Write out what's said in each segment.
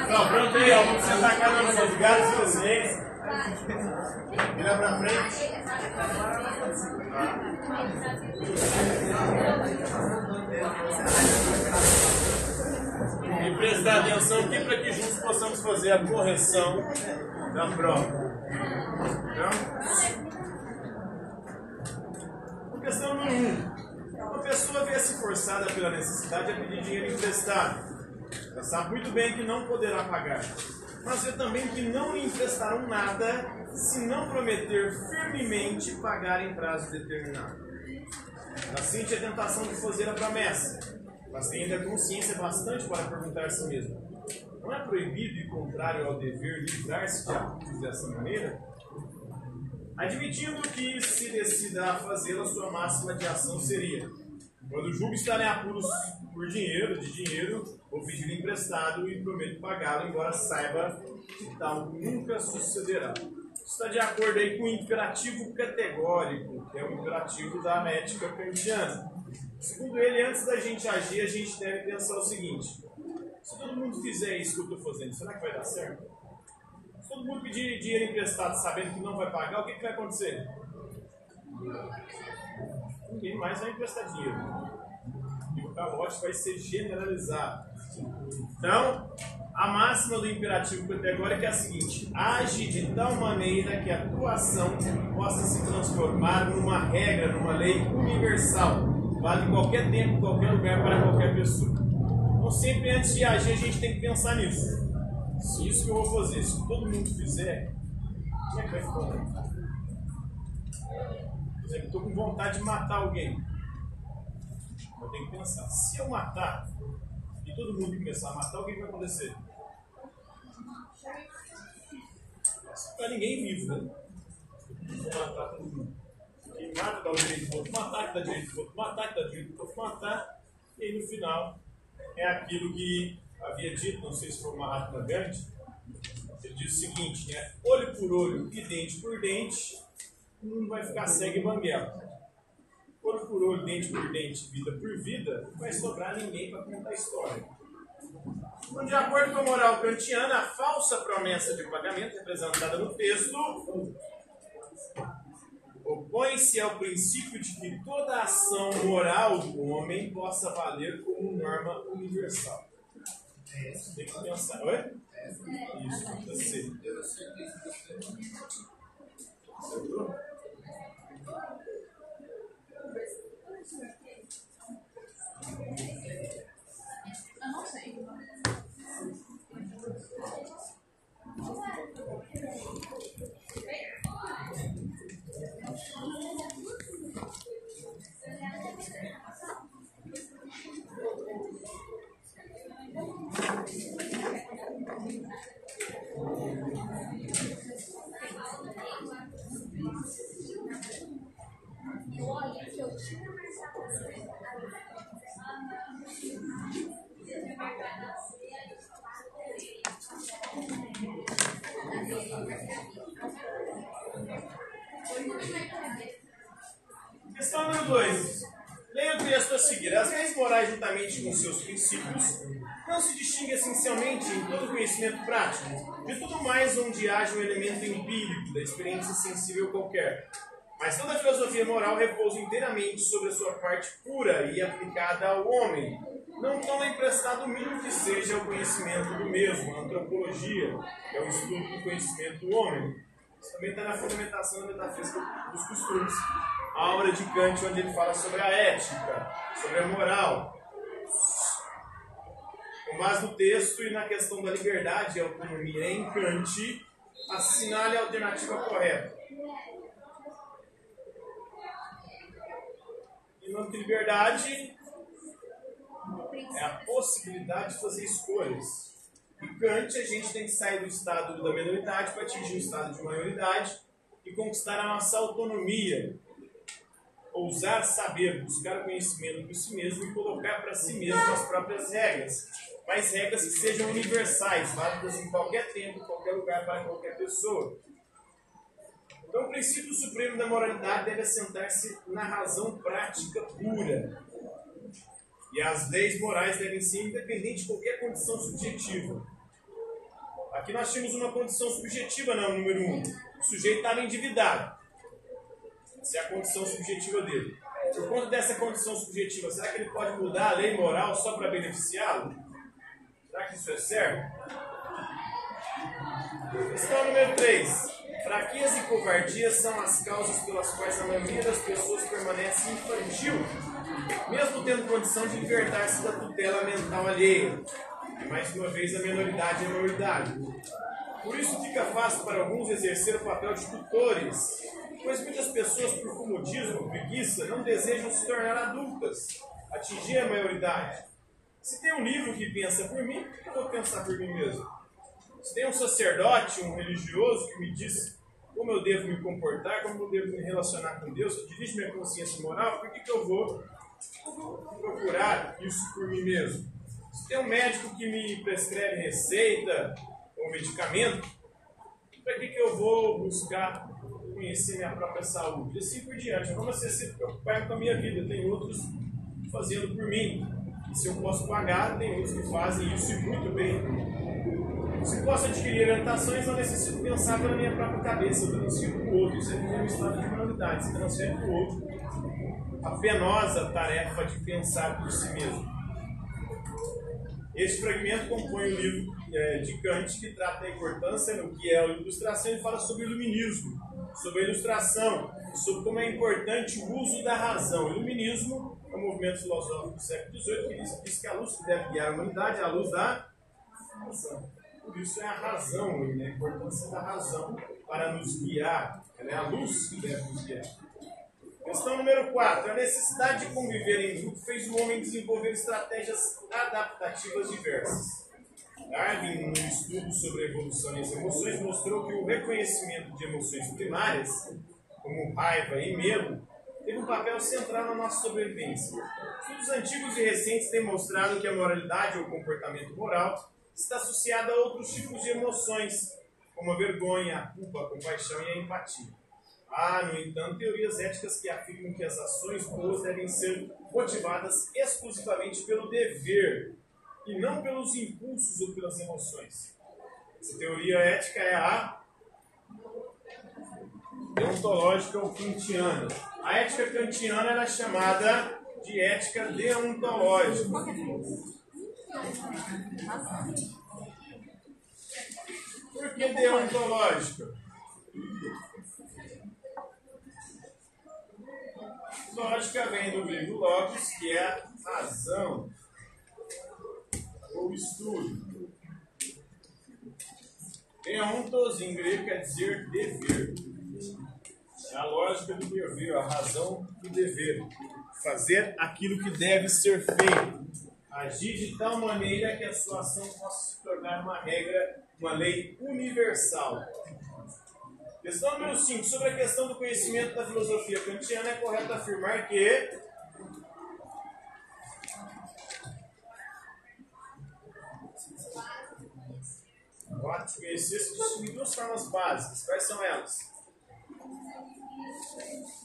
Não, pronto aí, ó. Vamos sentar cada um dos lugares de vocês. Vira pra frente. E prestar atenção aqui para que juntos possamos fazer a correção da prova. Então, questão número 1. Uma pessoa vê-se forçada pela necessidade a pedir dinheiro emprestado. Ela sabe muito bem que não poderá pagar, mas vê também que não lhe emprestarão nada se não prometer firmemente pagar em prazo determinado. Ela sente a tentação de fazer a promessa, mas tem ainda consciência bastante para perguntar a si mesma: não é proibido e contrário ao dever livrar-se de abusos dessa maneira? Admitindo que se decida a fazê-la, sua máxima de ação seria: quando julgo estar em apuros por dinheiro, vou pedir emprestado e prometo pagá-lo, embora saiba que tal nunca sucederá. Está de acordo aí com o imperativo categórico, que é o imperativo da ética kantiana. Segundo ele, antes da gente agir, a gente deve pensar o seguinte: se todo mundo fizer isso que eu estou fazendo, será que vai dar certo? Se todo mundo pedir dinheiro emprestado sabendo que não vai pagar, o que vai acontecer? Ninguém mais vai emprestar dinheiro. E o calote vai ser generalizado. Então, a máxima do imperativo categórico é a seguinte: age de tal maneira que a tua ação possa se transformar numa regra, numa lei universal. Vale em qualquer tempo, em qualquer lugar, para qualquer pessoa. Então, sempre antes de agir, a gente tem que pensar nisso. Se isso que eu vou fazer, se todo mundo fizer, como é que vai ficar? Por exemplo, eu estou com vontade de matar alguém. Eu tenho que pensar: se eu matar e todo mundo começar a matar, o que vai acontecer? Não fica ninguém vivo, né? Vou matar todo mundo. Quem mata dá o direito do outro, matar que dá direito do outro, matar que dá direito do outro, matar. E aí no final é aquilo que havia dito, não sei se foi o Mahatma Gandhi. Ele diz o seguinte, né? Olho por olho e dente por dente, o mundo vai ficar cego e banguelo. Olho por olho, dente por dente, vida por vida, não vai sobrar ninguém para contar a história. Então, de acordo com a moral kantiana, a falsa promessa de pagamento representada no texto opõe-se ao princípio de que toda ação moral do homem possa valer como norma universal. Tem que pensar, oi? Isso, você. Acertou? Eu não sei. Questão número 2. Leia o texto a seguir. As leis morais, juntamente com seus princípios, não se distinguem essencialmente em todo conhecimento prático, de tudo mais onde haja um elemento empírico da experiência sensível qualquer. Mas toda a filosofia moral repousa inteiramente sobre a sua parte pura e aplicada ao homem. Não toma emprestado o mínimo que seja o conhecimento do mesmo, a antropologia, que é o estudo do conhecimento do homem. Isso também está na fundamentação da metafísica dos costumes. A obra de Kant, onde ele fala sobre a ética, sobre a moral. Com base no texto e na questão da liberdade e autonomia em Kant, assinale a alternativa correta. Em nome de liberdade, é a possibilidade de fazer escolhas. Em Kant, a gente tem que sair do estado da minoridade para atingir o estado de maioridade e conquistar a nossa autonomia. Ousar saber, buscar o conhecimento por si mesmo e colocar para si mesmo as próprias regras. Mas regras que sejam universais, válidas em qualquer tempo, em qualquer lugar, para qualquer pessoa. Então, o princípio supremo da moralidade deve assentar-se na razão prática pura. E as leis morais devem ser independentes de qualquer condição subjetiva. Aqui nós tínhamos uma condição subjetiva, não, número 1. O sujeito estava endividado. Essa é a condição subjetiva dele. Por conta dessa condição subjetiva, será que ele pode mudar a lei moral só para beneficiá-lo? Será que isso é certo? Questão número 3. Fraqueza e covardia são as causas pelas quais a maioria das pessoas permanece infantil, mesmo tendo condição de libertar-se da tutela mental alheia. E mais uma vez, a menoridade é a maioridade. Por isso fica fácil para alguns exercer o papel de tutores, pois muitas pessoas, por comodismo ou preguiça, não desejam se tornar adultas, atingir a maioridade. Se tem um livro que pensa por mim, por que eu vou pensar por mim mesmo? Se tem um sacerdote, um religioso que me diz como eu devo me comportar, como eu devo me relacionar com Deus, que dirige minha consciência moral, por que eu vou procurar isso por mim mesmo? Se tem um médico que me prescreve receita ou medicamento, para que eu vou buscar conhecer minha própria saúde? E assim por diante. Eu não vou se preocupar com a minha vida. Tem outros fazendo por mim. E se eu posso pagar, tem outros que fazem isso e muito bem. Se posso adquirir orientações, não necessito pensar pela minha própria cabeça. Eu transfiro para o outro. Isso é um estado de moralidade. Você transfere para o outro a penosa tarefa de pensar por si mesmo. Este fragmento compõe o livro de Kant, que trata da importância no que é a ilustração, e fala sobre o iluminismo, sobre a ilustração, sobre como é importante o uso da razão. O iluminismo é um movimento filosófico do século XVIII que diz que a luz que deve guiar a humanidade é a luz da razão. Por isso é a razão, a importância da razão para nos guiar. Ela é a luz que deve nos guiar. Questão número 4. A necessidade de conviver em grupo fez o homem desenvolver estratégias adaptativas diversas. Darwin, num estudo sobre a evolução das emoções, mostrou que o reconhecimento de emoções primárias, como raiva e medo, teve um papel central na nossa sobrevivência. Estudos antigos e recentes têm mostrado que a moralidade ou comportamento moral está associada a outros tipos de emoções, como a vergonha, a culpa, a compaixão e a empatia. Há, no entanto, teorias éticas que afirmam que as ações boas devem ser motivadas exclusivamente pelo dever e não pelos impulsos ou pelas emoções. Essa teoria ética é a deontológica ou kantiana. A ética kantiana era chamada de ética deontológica. Por que deontológica? Lógica vem do grego logos, que é razão ou estudo. Deontos em grego quer dizer dever. É a lógica do dever, a razão do dever. Fazer aquilo que deve ser feito. Agir de tal maneira que a sua ação possa se tornar uma regra, uma lei universal. Questão número 5. Sobre a questão do conhecimento da filosofia kantiana, é correto afirmar que o ato de conhecer se distingue de duas formas básicas. Quais são elas?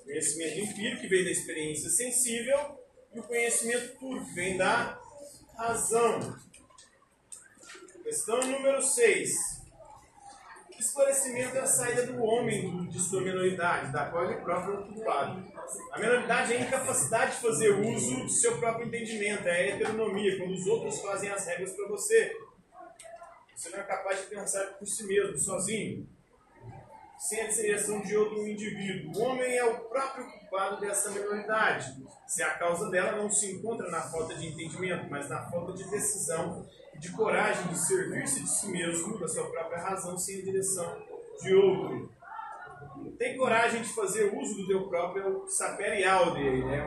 O conhecimento empírico, que vem da experiência sensível, e o conhecimento puro, que vem da razão. Questão número 6. Esclarecimento é a saída do homem de sua menoridade, da qual ele próprio é o culpado. A menoridade é a incapacidade de fazer uso do seu próprio entendimento, é a heteronomia, quando os outros fazem as regras para você. Você não é capaz de pensar por si mesmo, sozinho, sem a direção de outro indivíduo. O homem é o próprio culpado dessa menoridade, se a causa dela não se encontra na falta de entendimento, mas na falta de decisão, de coragem de servir-se de si mesmo, da sua própria razão, sem a direção de outro. Tem coragem de fazer uso do teu próprio sapere aude,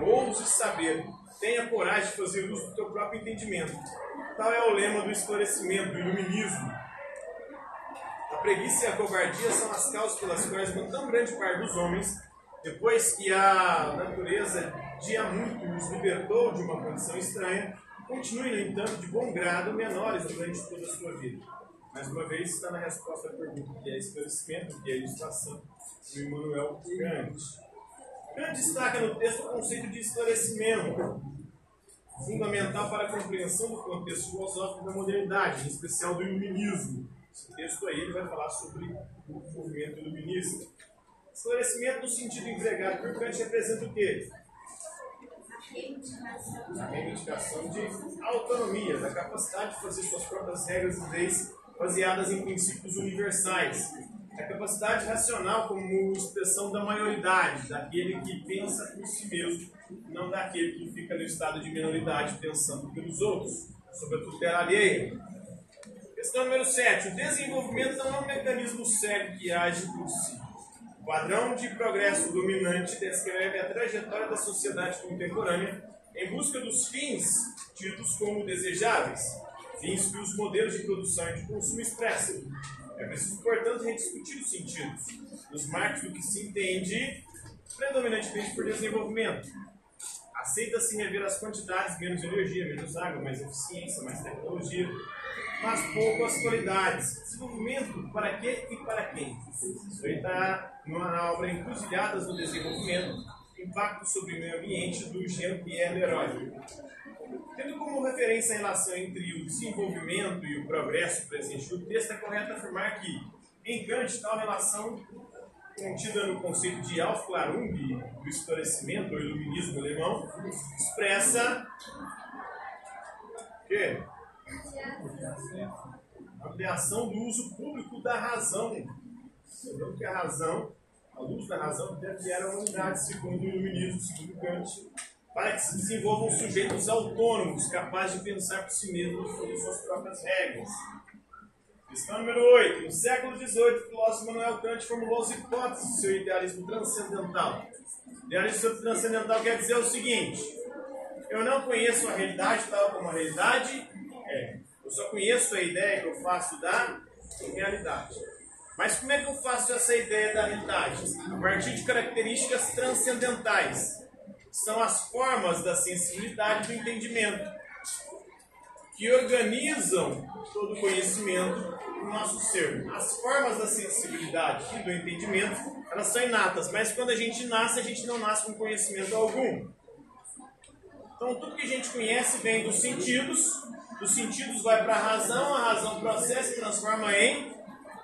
ouse saber. Tenha coragem de fazer uso do teu próprio entendimento. Tal é o lema do esclarecimento, do iluminismo. A preguiça e a covardia são as causas pelas quais uma tão grande parte dos homens, depois que a natureza de há muito os libertou de uma condição estranha, continue, no entanto, de bom grado menores durante toda a sua vida. Mais uma vez, está na resposta à pergunta: o que é esclarecimento, o que é ilustração, do Immanuel Kant. Kant destaca no texto o conceito de esclarecimento, fundamental para a compreensão do contexto filosófico da modernidade, em especial do iluminismo. Esse texto aí ele vai falar sobre o movimento iluminista. Esclarecimento no sentido empregado por Kant representa o quê? A reivindicação de autonomia, da capacidade de fazer suas próprias regras e leis baseadas em princípios universais. A capacidade racional como expressão da maioridade, daquele que pensa por si mesmo, não daquele que fica no estado de minoridade pensando pelos outros, sob a tutela alheia. Questão número 7. O desenvolvimento não é um mecanismo cego que age por si. O padrão de progresso dominante descreve a trajetória da sociedade contemporânea em busca dos fins tidos como desejáveis, fins que os modelos de produção e de consumo expressam. É preciso, portanto, rediscutir os sentidos, nos marcos do que se entende predominantemente por desenvolvimento. Aceita-se rever as quantidades, menos energia, menos água, mais eficiência, mais tecnologia, mas pouco as qualidades. Desenvolvimento para quê e para quem? Isso aí está na obra Encruzilhadas no Desenvolvimento, Impacto sobre o Meio Ambiente, do Jean-Pierre Leroy. Tendo como referência a relação entre o desenvolvimento e o progresso presente no texto, é correto afirmar que, em Kant, tal relação contida no conceito de Aufklärung, do esclarecimento ou iluminismo alemão, expressa que a ampliação do uso público da razão. Lembrando que a razão, a luz da razão, deve guiar a humanidade, segundo o iluminismo, segundo Kant, para que se desenvolvam sujeitos autônomos, capazes de pensar por si mesmos sobre suas próprias regras. Questão número 8. No século XVIII, o filósofo Immanuel Kant formulou as hipóteses do seu idealismo transcendental. Idealismo transcendental quer dizer o seguinte: eu não conheço a realidade tal como a realidade é. Eu só conheço a ideia que eu faço da realidade. Mas como é que eu faço essa ideia da realidade? A partir de características transcendentais. São as formas da sensibilidade do entendimento, que organizam todo o conhecimento do nosso ser. As formas da sensibilidade e do entendimento, elas são inatas, mas quando a gente nasce não nasce com conhecimento algum. Então tudo que a gente conhece vem dos sentidos vai para a razão processa e transforma em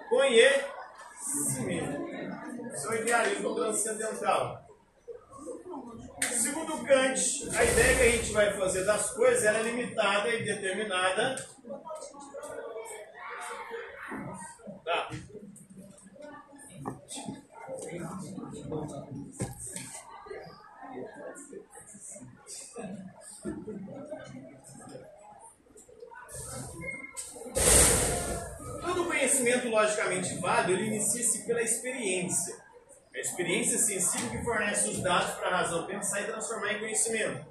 conhecimento. Isso é o idealismo transcendental. Segundo Kant, a ideia que a gente vai fazer das coisas ela é limitada e determinada. Tá. Todo conhecimento logicamente válido ele inicia-se pela experiência. A experiência sensível que fornece os dados para a razão pensar e transformar em conhecimento.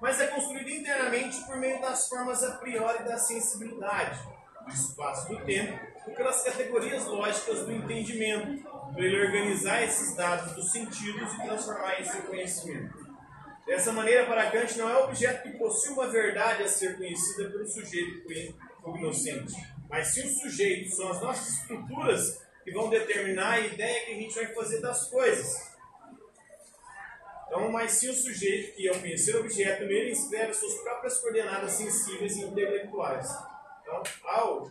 Mas é construído internamente por meio das formas a priori da sensibilidade, do espaço do tempo, e pelas categorias lógicas do entendimento, para ele organizar esses dados dos sentidos e transformar isso em conhecimento. Dessa maneira, para Kant, não é o objeto que possui uma verdade a ser conhecida pelo sujeito cognoscente, mas sim os sujeitos, são as nossas estruturas que vão determinar a ideia que a gente vai fazer das coisas. Então, mas sim o sujeito que, ao conhecer o objeto, nele inscreve suas próprias coordenadas sensíveis e intelectuais. Então, ao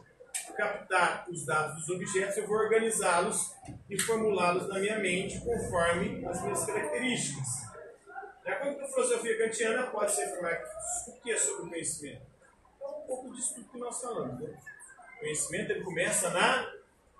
captar os dados dos objetos, eu vou organizá-los e formulá-los na minha mente conforme as minhas características. De acordo com a filosofia kantiana, pode ser afirmado o que é sobre o conhecimento? É um pouco disso tudo que nós falamos. Né? O conhecimento ele começa na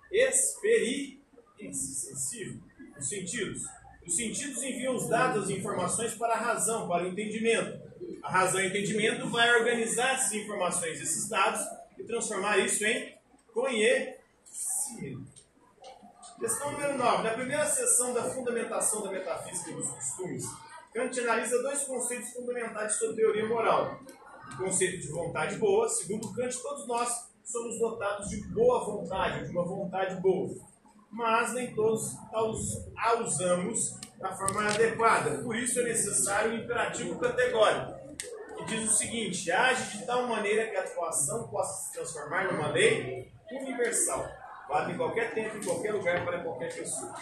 experiência sensível, os sentidos. Os sentidos enviam os dados, as informações para a razão, para o entendimento. A razão e o entendimento vai organizar essas informações, esses dados, e transformar isso em conhecimento. Questão número 9. Na primeira seção da fundamentação da metafísica dos costumes, Kant analisa dois conceitos fundamentais de sua teoria moral. O conceito de vontade boa. Segundo Kant, todos nós somos dotados de boa vontade, de uma vontade boa. Mas nem todos a usamos da forma adequada. Por isso é necessário um imperativo categórico, que diz o seguinte: age de tal maneira que a tua ação possa se transformar numa lei universal. Vale em qualquer tempo, em qualquer lugar, para qualquer pessoa.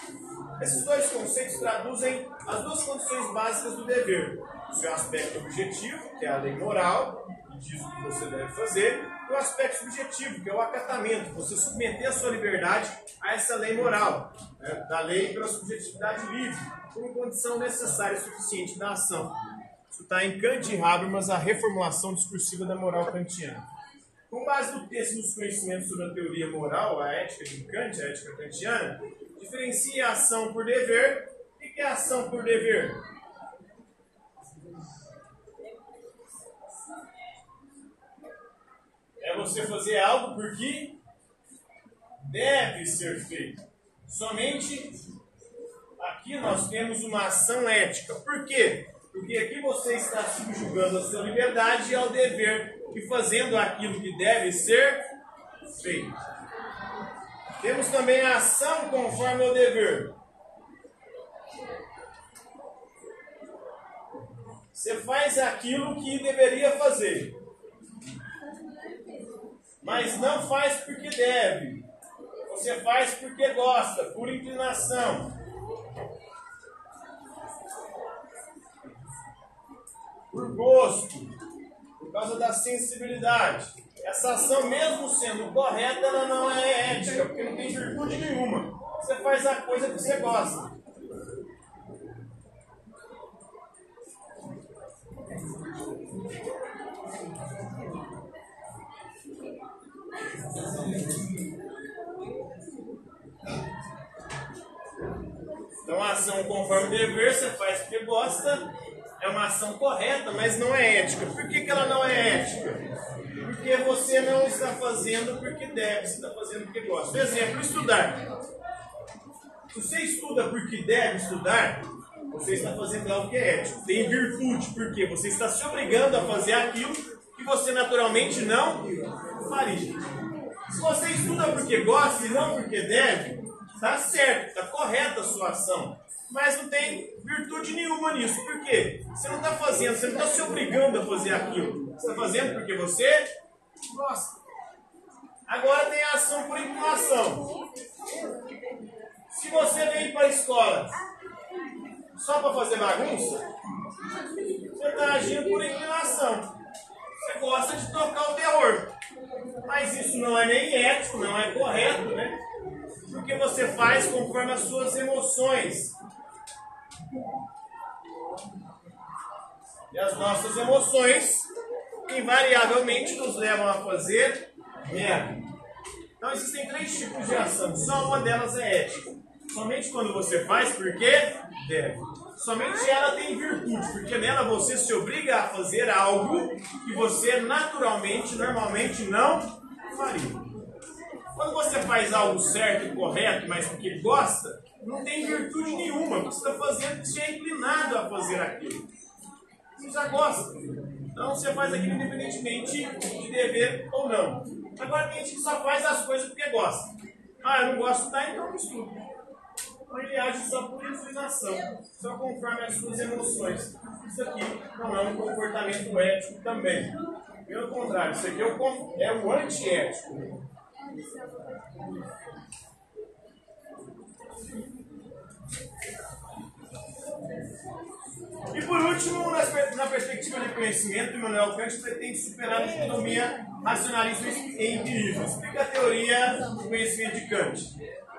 Esses dois conceitos traduzem as duas condições básicas do dever. O seu aspecto objetivo, que é a lei moral, que diz o que você deve fazer, e o aspecto subjetivo, que é o acatamento, você submeter a sua liberdade a essa lei moral, né, da lei pela subjetividade livre, como condição necessária e suficiente da ação. Isso está em Kant e Habermas, a reformulação discursiva da moral kantiana. Com base no texto e nos conhecimentos sobre a teoria moral, a ética de Kant, a ética kantiana, diferencia a ação por dever. O que é ação por dever? É você fazer algo porque deve ser feito. Somente aqui nós temos uma ação ética. Por quê? Porque aqui você está subjugando a sua liberdade ao dever e fazendo aquilo que deve ser feito. Temos também a ação conforme ao dever. Você faz aquilo que deveria fazer, mas não faz porque deve. Você faz porque gosta, por inclinação. Por gosto, por causa da sensibilidade. Essa ação, mesmo sendo correta, ela não é ética, porque não tem virtude nenhuma. Você faz a coisa que você gosta. Então, a ação conforme o dever, você faz porque gosta. É uma ação correta, mas não é ética. Por que ela não é ética? Porque você não está fazendo porque deve, você está fazendo porque gosta. Por exemplo, estudar. Se você estuda porque deve estudar, você está fazendo algo que é ético. Tem virtude, porque você está se obrigando a fazer aquilo que você naturalmente não faria. Se você estuda porque gosta e não porque deve, está certo, está correta a sua ação. Mas não tem virtude nenhuma nisso. Por quê? Você não está fazendo, você não está se obrigando a fazer aquilo. Você está fazendo porque você gosta. Agora tem a ação por inclinação. Se você vem para a escola só para fazer bagunça, você está agindo por inclinação. Você gosta de tocar o terror. Mas isso não é nem ético, não é correto, né? Porque você faz conforme as suas emoções. E as nossas emoções invariavelmente nos levam a fazer merda. Então existem 3 tipos de ação. Só uma delas é ética. Somente quando você faz porque deve. Somente ela tem virtude, porque nela você se obriga a fazer algo que você naturalmente, normalmente não faria. Quando você faz algo certo e correto, mas porque gosta, não tem virtude nenhuma, porque você está fazendo que você é inclinado a fazer aquilo. Você já gosta. Então você faz aquilo independentemente de dever ou não. Agora tem gente que só faz as coisas porque gosta. Ah, eu não gosto, tá? Então não estudo. Então ele age só por inclinação, só conforme as suas emoções. Isso aqui não é um comportamento ético também. Pelo contrário, isso aqui é o antiético. E por último, na perspectiva de conhecimento, Immanuel Kant pretende superar a dicotomia racionalismo e empirismo. Explica a teoria do conhecimento de Kant.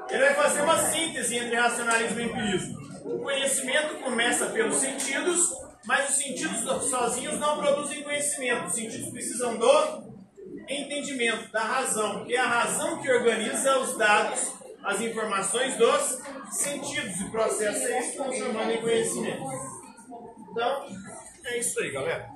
Ele vai fazer uma síntese entre racionalismo e empirismo. O conhecimento começa pelos sentidos, mas os sentidos sozinhos não produzem conhecimento. Os sentidos precisam do entendimento, da razão, que é a razão que organiza os dados, as informações dos sentidos e processa isso transformando em conhecimento. Então, é isso aí, galera.